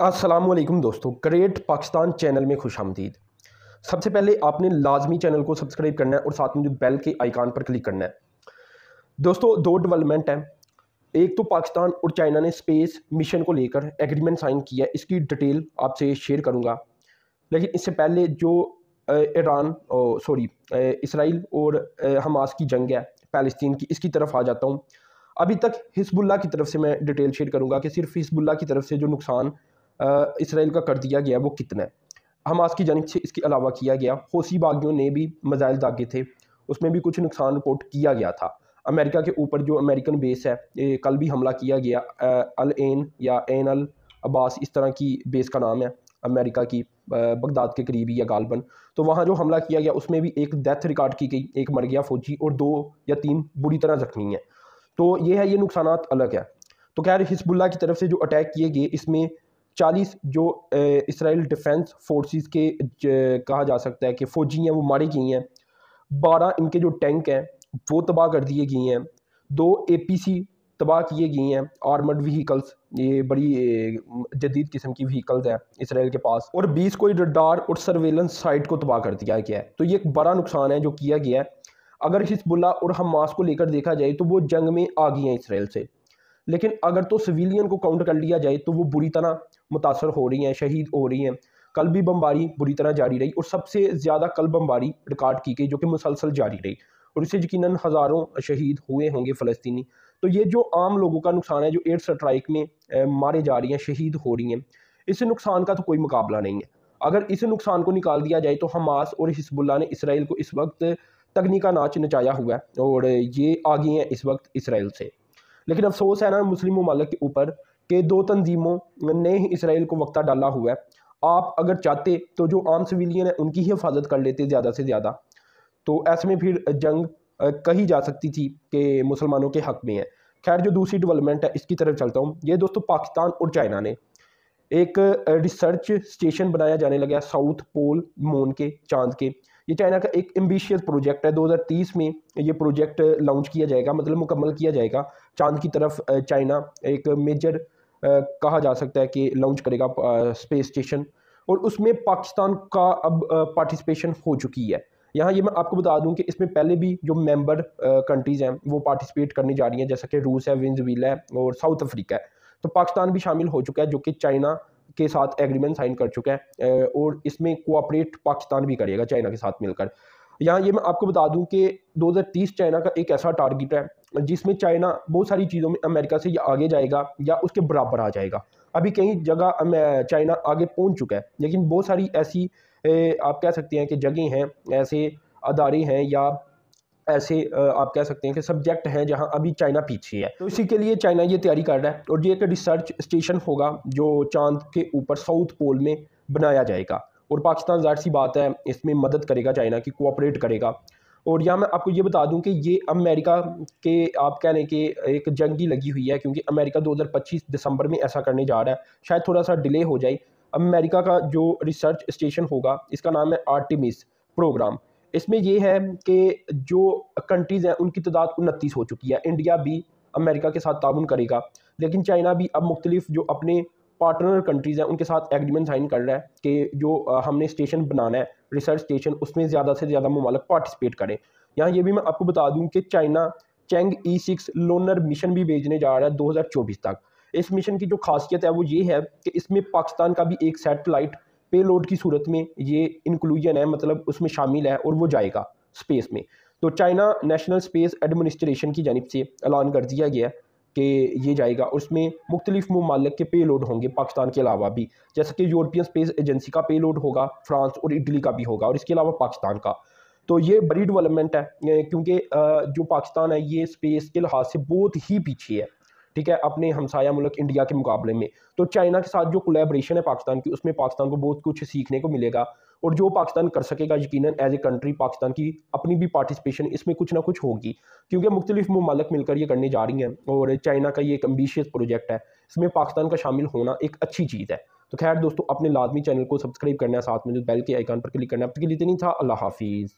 अस्सलामुअलैकुम दोस्तों, great Pakistan channel में खुशामदीद। सबसे पहले आपने लाजमी चैनल को सब्सक्राइब करना है और साथ में जो बेल के आइकन पर क्लिक करना है। दोस्तों, दो डेवलपमेंट है। एक तो पाकिस्तान और चाइना ने स्पेस मिशन को लेकर एग्रीमेंट साइन किया है, इसकी डिटेल आपसे शेयर करूंगा। लेकिन इससे पहले जो ईरान सॉरी इसराइल और हमास की जंग है फ़लस्तीन की, इसकी तरफ आ जाता हूँ। अभी तक हिजबुल्लाह की तरफ से मैं डिटेल शेयर करूंगा कि सिर्फ हिजबुल्लाह की तरफ से जो नुकसान इसराइल का कर दिया गया वो कितना है, हमास की जानिब से इसके अलावा किया गया। हौसी बागियों ने भी मिसाइल दागे थे, उसमें भी कुछ नुकसान रिपोर्ट किया गया था। अमेरिका के ऊपर जो अमेरिकन बेस है, कल भी हमला किया गया। अल एन या एन अल अब्बास इस तरह की बेस का नाम है अमेरिका की, बगदाद के करीब या गालबन। तो वहाँ जो हमला किया गया उसमें भी एक डेथ रिकॉर्ड की गई, एक मर गया फौजी और 2 या 3 बुरी तरह जख्मी हैं। तो ये है, ये नुकसानात अलग है। तो खैर, हिजबुल्लाह की तरफ से जो अटैक किए गए, इसमें 40 जो इसराइल डिफेंस फोर्सेस के कहा जा सकता है कि फ़ौजी हैं वो मारे गए हैं। 12 इनके जो टैंक हैं वो तबाह कर दिए गए हैं। 2 APC तबाह किए गए हैं, आर्मर्ड व्हीकल्स। ये बड़ी जदीद किस्म की व्हीकल्स हैं इसराइल के पास। और 20 कोई रडार और सर्वेलेंस साइट को तबाह कर दिया गया है। तो ये एक बड़ा नुकसान है जो किया गया है। अगर हिजबुल्लाह और हमास को लेकर देखा जाए तो वो जंग में आ गई हैं इसराइल से, लेकिन अगर तो सिविलियन को काउंट कर लिया जाए तो वो बुरी तरह मुतासर हो रही हैं, शहीद हो रही हैं। कल भी बमबारी बुरी तरह जारी रही और सबसे ज़्यादा कल बमबारी रिकॉर्ड की गई, जो कि मुसलसल जारी रही, और इससे यकीनन हज़ारों शहीद हुए होंगे फ़लस्तीनी। तो ये जो आम लोगों का नुकसान है, जो एयर स्ट्राइक में मारे जा रही हैं, शहीद हो रही हैं, इस नुकसान का तो कोई मुकाबला नहीं है। अगर इस नुकसान को निकाल दिया जाए तो हमास और हिजबुल्लाह ने इसराइल को इस वक्त तगनी का नाच नचाया हुआ है और ये आ गए हैं इस वक्त इसराइल से। लेकिन अफसोस है ना मुस्लिम ममालिक के ऊपर कि 2 तंजीमों ने ही इसराइल को वक्ता डाला हुआ है। आप अगर चाहते तो जो आम सिविलियन है उनकी ही हिफाजत कर लेते ज़्यादा से ज़्यादा। तो ऐसे में फिर जंग कही जा सकती थी कि मुसलमानों के हक़ में है। खैर, जो दूसरी डेवलपमेंट है इसकी तरफ चलता हूँ। ये दोस्तों, पाकिस्तान और चाइना ने एक रिसर्च स्टेशन बनाया जाने लगा है साउथ पोल मून के, चाँद के। ये चाइना का एक एम्बिशियस प्रोजेक्ट है। 2030 में ये प्रोजेक्ट लॉन्च किया जाएगा, मतलब मुकम्मल किया जाएगा। चाँद की तरफ चाइना एक मेजर कहा जा सकता है कि लॉन्च करेगा स्पेस स्टेशन, और उसमें पाकिस्तान का अब पार्टिसिपेशन हो चुकी है। यहाँ ये मैं आपको बता दूं कि इसमें पहले भी जो मेंबर कंट्रीज़ हैं वो पार्टिसिपेट करने जा रही हैं, जैसा कि रूस है, वेनेजुएला है और साउथ अफ्रीका है। तो पाकिस्तान भी शामिल हो चुका है, जो कि चाइना के साथ एग्रीमेंट साइन कर चुका है, और इसमें कोऑपरेट पाकिस्तान भी करेगा चाइना के साथ मिलकर। यहाँ ये मैं आपको बता दूं कि 2030 चाइना का एक ऐसा टारगेट है जिसमें चाइना बहुत सारी चीज़ों में अमेरिका से या आगे जाएगा या उसके बराबर आ जाएगा। अभी कई जगह चाइना आगे पहुंच चुका है, लेकिन बहुत सारी ऐसी आप कह सकते हैं कि जगह हैं, ऐसे अदारे हैं या ऐसे आप कह सकते हैं कि सब्जेक्ट हैं जहां अभी चाइना पीछे है। तो इसी के लिए चाइना ये तैयारी कर रहा है, और ये एक रिसर्च स्टेशन होगा जो चांद के ऊपर साउथ पोल में बनाया जाएगा। और पाकिस्तान ज़ाहिर सी बात है इसमें मदद करेगा, चाइना की कोऑपरेट करेगा। और यहाँ मैं आपको ये बता दूं कि ये अमेरिका के आप कह लें कि एक जंगी लगी हुई है, क्योंकि अमेरिका 2025 दिसंबर में ऐसा करने जा रहा है। शायद थोड़ा सा डिले हो जाए। अमेरिका का जो रिसर्च स्टेशन होगा इसका नाम है आर्टेमिस प्रोग्राम। इसमें ये है कि जो कंट्रीज़ हैं उनकी तादाद 29 हो चुकी है। इंडिया भी अमेरिका के साथ ताउन करेगा, लेकिन चाइना भी अब मुख्तलिफ जो अपने पार्टनर कंट्रीज़ हैं उनके साथ एग्रीमेंट साइन कर रहा है कि जो हमने स्टेशन बनाना है, रिसर्च स्टेशन, उसमें ज़्यादा से ज़्यादा ममालिक पार्टिसिपेट करें। यहाँ ये भी मैं आपको बता दूँ कि China Chang E6 loner mission भी भेजने जा रहा है 2024 तक। इस मिशन की जो खासियत है वो ये है कि इसमें पाकिस्तान का भी एक सैटेलाइट पेलोड की सूरत में ये इंक्लूजन है, मतलब उसमें शामिल है, और वो जाएगा स्पेस में। तो चाइना नेशनल स्पेस एडमिनिस्ट्रेशन की जानिब से ऐलान कर दिया गया कि ये जाएगा, और उसमें मुख्तलिफ ममालिक के पेलोड होंगे पाकिस्तान के अलावा भी, जैसे कि यूरोपियन स्पेस एजेंसी का पेलोड होगा, फ्रांस और इटली का भी होगा, और इसके अलावा पाकिस्तान का। तो ये बड़ी डेवलपमेंट है, क्योंकि जो पाकिस्तान है ये स्पेस के लिहाज से बहुत ही पीछे है, ठीक है, अपने हमसाया मुल्क इंडिया के मुकाबले में। तो चाइना के साथ जो कोलैबोरेशन है पाकिस्तान की, उसमें पाकिस्तान को बहुत कुछ सीखने को मिलेगा, और जो पाकिस्तान कर सकेगा यकीनन एज ए कंट्री पाकिस्तान की अपनी भी पार्टिसिपेशन इसमें कुछ ना कुछ होगी, क्योंकि मुख्तलिफ ममालिक मिलकर ये करने जा रही हैं, और चाइना का ये एक एम्बिशियस प्रोजेक्ट है, इसमें पाकिस्तान का शामिल होना एक अच्छी चीज़ है। तो खैर दोस्तों, अपने लाजमी चैनल को सब्सक्राइब करना है, साथ में जो बेल के आइकन पर क्लिक करना है। अब तक के लिए इतना ही था। अल्लाह हाफिज़।